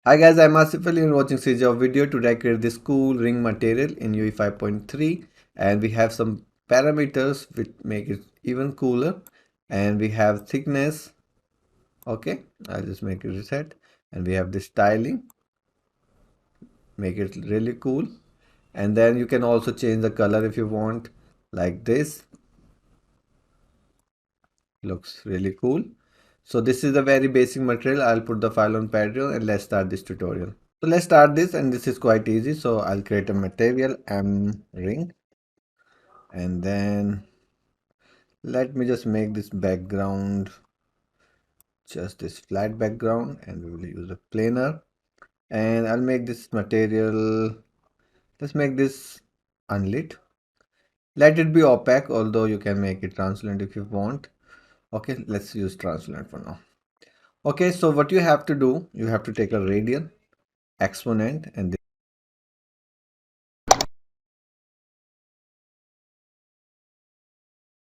Hi guys, I'm Asif Ali and watching CGHOW video. Today I created this cool ring material in UE5.3 and we have some parameters which make it even cooler, and we have thickness. Okay, I'll just make it reset, and we have this styling, make it really cool. And then you can also change the color if you want, like this. Looks really cool. So this is a very basic material. I'll put the file on Patreon and let's start this tutorial. So let's start this, and this is quite easy. So I'll create a material M ring, and then let me just make this background just this flat background, and we will use a planer, and I'll make this material, let's make this unlit. Let it be opaque, although you can make it translucent if you want. Okay, let's use translucent for now. Okay, so what you have to do, you have to take a radial, exponent, and